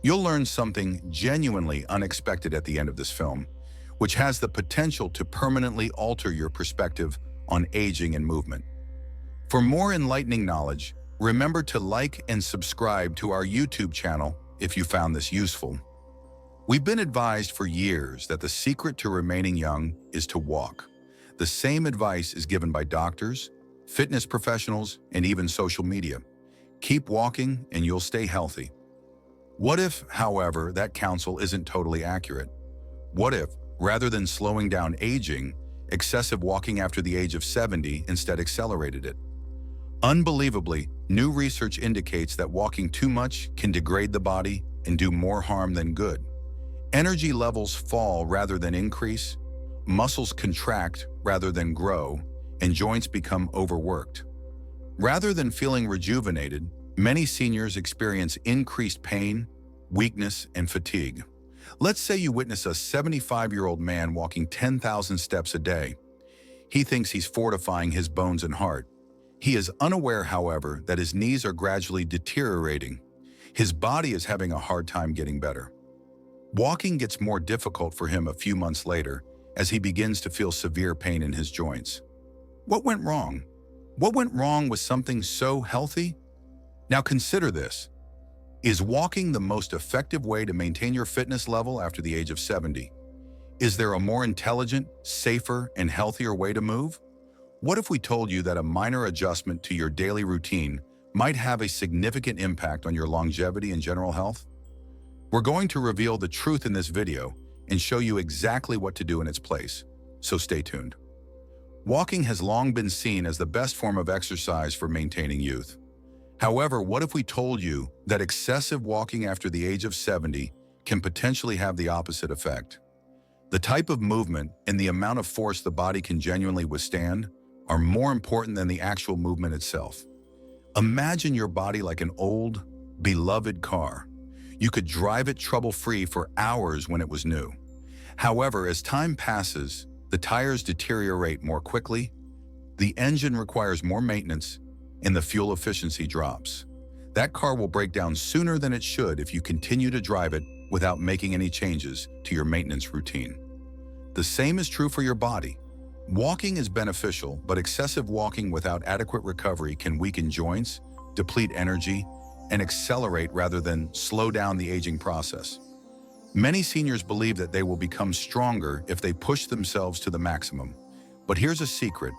You'll learn something genuinely unexpected at the end of this film, which has the potential to permanently alter your perspective on aging and movement. For more enlightening knowledge, remember to like and subscribe to our YouTube channel if you found this useful. We've been advised for years that the secret to remaining young is to walk. The same advice is given by doctors, fitness professionals, and even social media. Keep walking and you'll stay healthy. What if, however, that counsel isn't totally accurate? What if, rather than slowing down aging, excessive walking after the age of 70 instead accelerated it? Unbelievably, new research indicates that walking too much can degrade the body and do more harm than good. Energy levels fall rather than increase, muscles contract rather than grow, and joints become overworked. Rather than feeling rejuvenated, many seniors experience increased pain, weakness, and fatigue. Let's say you witness a 75-year-old man walking 10,000 steps a day. He thinks he's fortifying his bones and heart. He is unaware, however, that his knees are gradually deteriorating. His body is having a hard time getting better. Walking gets more difficult for him a few months later as he begins to feel severe pain in his joints. What went wrong? What went wrong with something so healthy? Now consider this. Is walking the most effective way to maintain your fitness level after the age of 70? Is there a more intelligent, safer, and healthier way to move? What if we told you that a minor adjustment to your daily routine might have a significant impact on your longevity and general health? We're going to reveal the truth in this video and show you exactly what to do in its place, so stay tuned. Walking has long been seen as the best form of exercise for maintaining youth. However, what if we told you that excessive walking after the age of 70 can potentially have the opposite effect? The type of movement and the amount of force the body can genuinely withstand are more important than the actual movement itself. Imagine your body like an old, beloved car. You could drive it trouble-free for hours when it was new. However, as time passes, the tires deteriorate more quickly, the engine requires more maintenance, and the fuel efficiency drops. That car will break down sooner than it should if you continue to drive it without making any changes to your maintenance routine. The same is true for your body. Walking is beneficial, but excessive walking without adequate recovery can weaken joints, deplete energy, and accelerate rather than slow down the aging process. Many seniors believe that they will become stronger if they push themselves to the maximum. But here's a secret.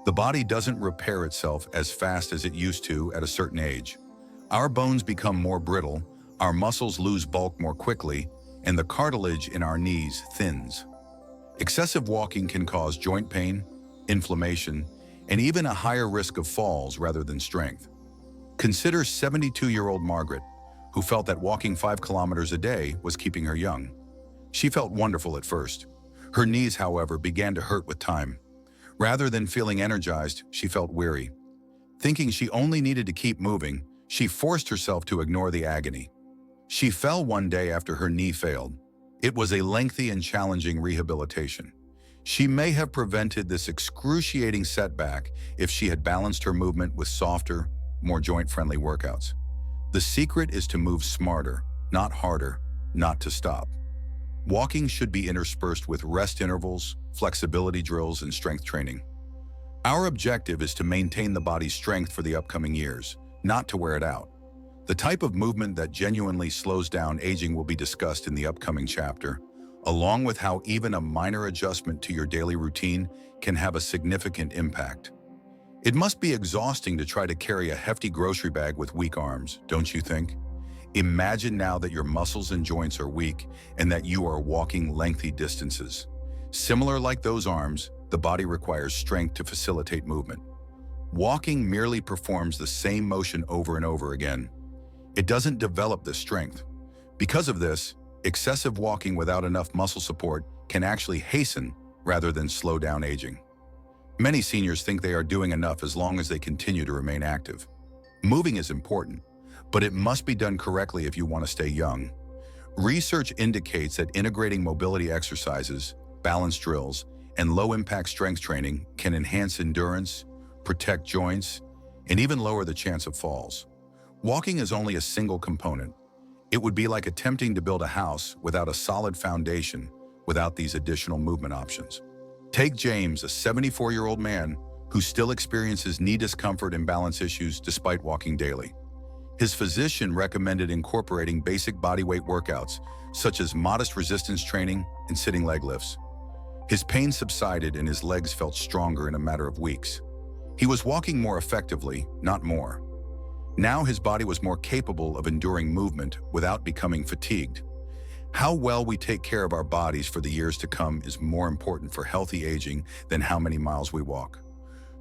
The body doesn't repair itself as fast as it used to at a certain age. Our bones become more brittle, our muscles lose bulk more quickly, and the cartilage in our knees thins. Excessive walking can cause joint pain, inflammation, and even a higher risk of falls rather than strength. Consider 72-year-old Margaret, who felt that walking 5 kilometers a day was keeping her young. She felt wonderful at first. Her knees, however, began to hurt with time. Rather than feeling energized, she felt weary. Thinking she only needed to keep moving, she forced herself to ignore the agony. She fell one day after her knee failed. It was a lengthy and challenging rehabilitation. She may have prevented this excruciating setback if she had balanced her movement with softer, more joint-friendly workouts. The secret is to move smarter, not harder, not to stop. Walking should be interspersed with rest intervals, flexibility drills, and strength training. Our objective is to maintain the body's strength for the upcoming years, not to wear it out. The type of movement that genuinely slows down aging will be discussed in the upcoming chapter, along with how even a minor adjustment to your daily routine can have a significant impact. It must be exhausting to try to carry a hefty grocery bag with weak arms, don't you think? Imagine now that your muscles and joints are weak and that you are walking lengthy distances. Similar like those arms, the body requires strength to facilitate movement. Walking merely performs the same motion over and over again. It doesn't develop this strength. Because of this, excessive walking without enough muscle support can actually hasten rather than slow down aging. Many seniors think they are doing enough as long as they continue to remain active. Moving is important, but it must be done correctly if you want to stay young. Research indicates that integrating mobility exercises, balance drills, and low-impact strength training can enhance endurance, protect joints, and even lower the chance of falls. Walking is only a single component. It would be like attempting to build a house without a solid foundation, without these additional movement options. Take James, a 74-year-old man who still experiences knee discomfort and balance issues despite walking daily. His physician recommended incorporating basic bodyweight workouts, such as modest resistance training and sitting leg lifts. His pain subsided and his legs felt stronger in a matter of weeks. He was walking more effectively, not more. Now his body was more capable of enduring movement without becoming fatigued. How well we take care of our bodies for the years to come is more important for healthy aging than how many miles we walk.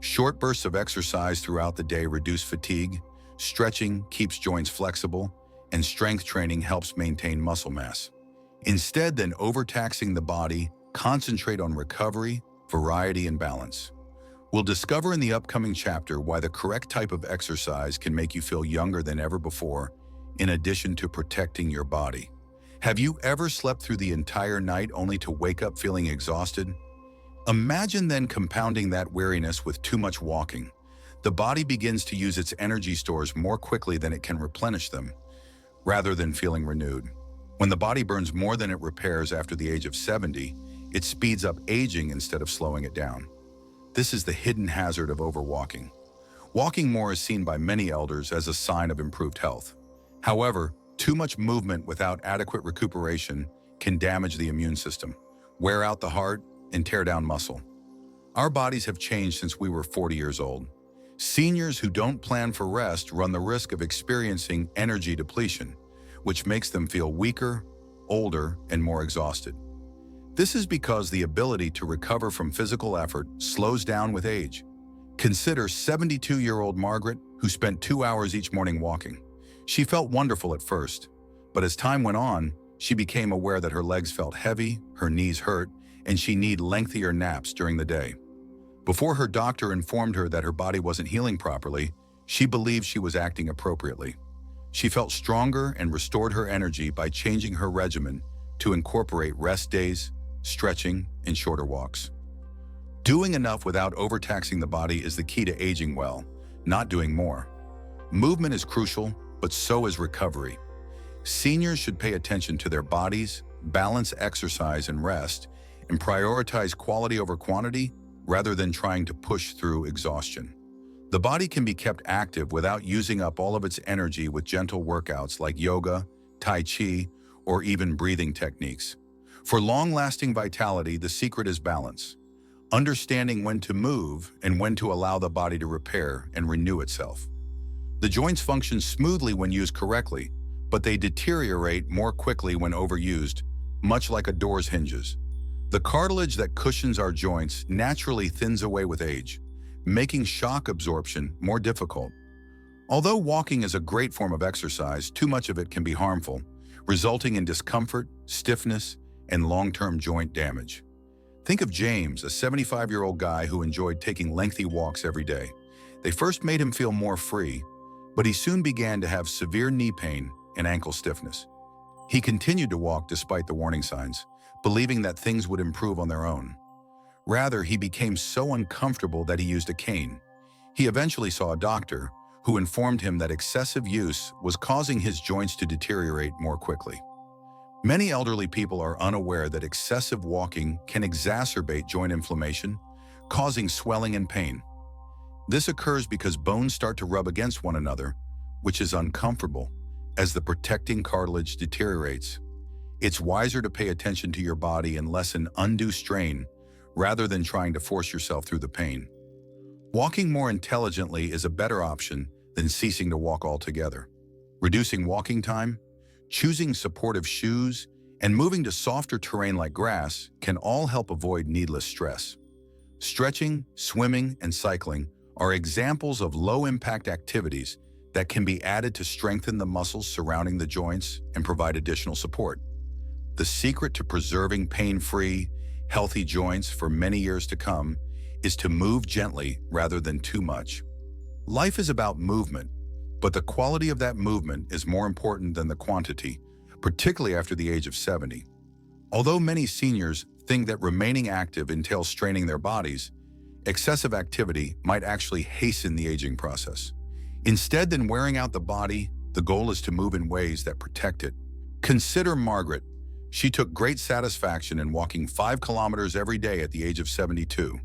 Short bursts of exercise throughout the day reduce fatigue, stretching keeps joints flexible, and strength training helps maintain muscle mass. Instead than overtaxing the body, concentrate on recovery, variety, and balance. We'll discover in the upcoming chapter why the correct type of exercise can make you feel younger than ever before, in addition to protecting your body. Have you ever slept through the entire night only to wake up feeling exhausted? Imagine then compounding that weariness with too much walking. The body begins to use its energy stores more quickly than it can replenish them, rather than feeling renewed. When the body burns more than it repairs after the age of 70, it speeds up aging instead of slowing it down. This is the hidden hazard of overwalking. Walking more is seen by many elders as a sign of improved health. However, too much movement without adequate recuperation can damage the immune system, wear out the heart, and tear down muscle. Our bodies have changed since we were 40 years old. Seniors who don't plan for rest run the risk of experiencing energy depletion, which makes them feel weaker, older, and more exhausted. This is because the ability to recover from physical effort slows down with age. Consider 72-year-old Margaret, who spent 2 hours each morning walking. She felt wonderful at first, but as time went on, she became aware that her legs felt heavy, her knees hurt, and she needed lengthier naps during the day. Before her doctor informed her that her body wasn't healing properly, she believed she was acting appropriately. She felt stronger and restored her energy by changing her regimen to incorporate rest days, stretching, and shorter walks. Doing enough without overtaxing the body is the key to aging well, not doing more. Movement is crucial, but so is recovery. Seniors should pay attention to their bodies, balance exercise and rest, and prioritize quality over quantity rather than trying to push through exhaustion. The body can be kept active without using up all of its energy with gentle workouts like yoga, tai chi, or even breathing techniques. For long-lasting vitality, the secret is balance. Understanding when to move and when to allow the body to repair and renew itself. The joints function smoothly when used correctly, but they deteriorate more quickly when overused, much like a door's hinges. The cartilage that cushions our joints naturally thins away with age, making shock absorption more difficult. Although walking is a great form of exercise, too much of it can be harmful, resulting in discomfort, stiffness, and long-term joint damage. Think of James, a 75-year-old guy who enjoyed taking lengthy walks every day. They first made him feel more free, but he soon began to have severe knee pain and ankle stiffness. He continued to walk despite the warning signs, believing that things would improve on their own. Rather, he became so uncomfortable that he used a cane. He eventually saw a doctor who informed him that excessive use was causing his joints to deteriorate more quickly. Many elderly people are unaware that excessive walking can exacerbate joint inflammation, causing swelling and pain. This occurs because bones start to rub against one another, which is uncomfortable as the protecting cartilage deteriorates. It's wiser to pay attention to your body and lessen undue strain rather than trying to force yourself through the pain. Walking more intelligently is a better option than ceasing to walk altogether. Reducing walking time, choosing supportive shoes, and moving to softer terrain like grass can all help avoid needless stress. Stretching, swimming, and cycling are examples of low-impact activities that can be added to strengthen the muscles surrounding the joints and provide additional support. The secret to preserving pain-free, healthy joints for many years to come is to move gently rather than too much. Life is about movement, but the quality of that movement is more important than the quantity, particularly after the age of 70. Although many seniors think that remaining active entails straining their bodies, excessive activity might actually hasten the aging process. Instead than wearing out the body, the goal is to move in ways that protect it Consider Margaret. She took great satisfaction in walking 5 kilometers every day at the age of 72.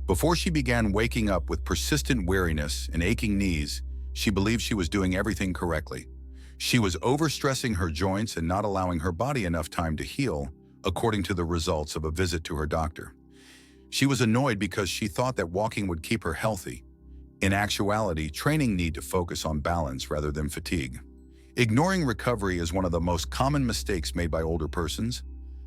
Before she began waking up with persistent weariness and aching knees, she believed she was doing everything correctly. She was overstressing her joints and not allowing her body enough time to heal, according to the results of a visit to her doctor. She was annoyed because she thought that walking would keep her healthy. In actuality, training needs to focus on balance rather than fatigue. Ignoring recovery is one of the most common mistakes made by older persons.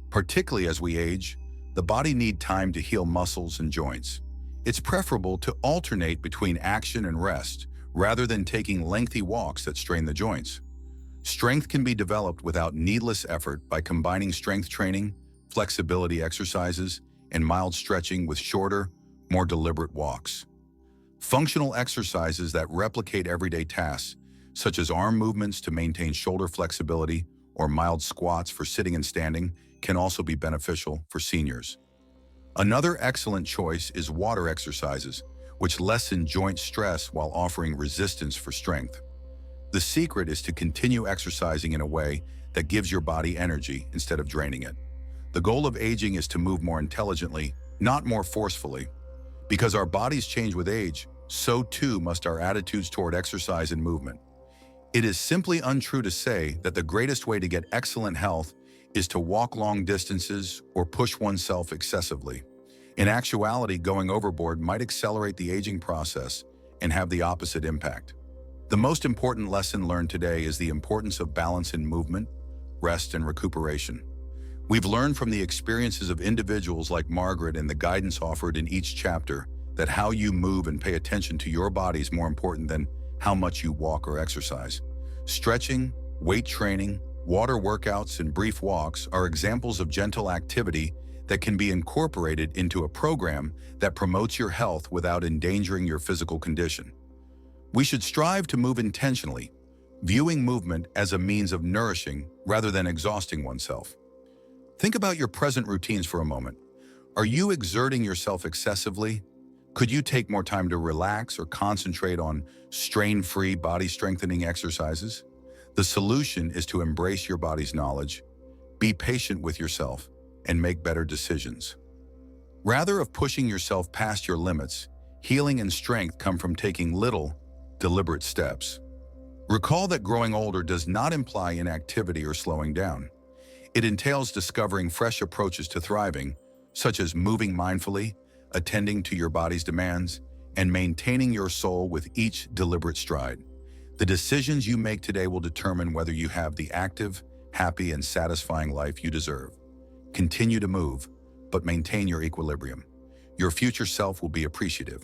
Particularly as we age, the body needs time to heal muscles and joints. It's preferable to alternate between action and rest, rather than taking lengthy walks that strain the joints. Strength can be developed without needless effort by combining strength training, flexibility exercises, and mild stretching with shorter, more deliberate walks. Functional exercises that replicate everyday tasks, such as arm movements to maintain shoulder flexibility or mild squats for sitting and standing, can also be beneficial for seniors. Another excellent choice is water exercises, which lessen joint stress while offering resistance for strength. The secret is to continue exercising in a way that gives your body energy instead of draining it. The goal of aging is to move more intelligently, not more forcefully. Because our bodies change with age, so too must our attitudes toward exercise and movement. It is simply untrue to say that the greatest way to get excellent health is to walk long distances or push oneself excessively. In actuality, going overboard might accelerate the aging process and have the opposite impact. The most important lesson learned today is the importance of balance in movement, rest, and recuperation. We've learned from the experiences of individuals like Margaret and the guidance offered in each chapter that how you move and pay attention to your body is more important than how much you walk or exercise. Stretching, weight training, water workouts, and brief walks are examples of gentle activity that can be incorporated into a program that promotes your health without endangering your physical condition. We should strive to move intentionally, viewing movement as a means of nourishing rather than exhausting oneself. Think about your present routines for a moment. Are you exerting yourself excessively? Could you take more time to relax or concentrate on strain-free body-strengthening exercises? The solution is to embrace your body's knowledge, be patient with yourself, and make better decisions. Rather of pushing yourself past your limits, healing and strength come from taking little, deliberate steps. Recall that growing older does not imply inactivity or slowing down. It entails discovering fresh approaches to thriving, such as moving mindfully, attending to your body's demands, and maintaining your soul with each deliberate stride. The decisions you make today will determine whether you have the active, happy, and satisfying life you deserve. Continue to move, but maintain your equilibrium. Your future self will be appreciative.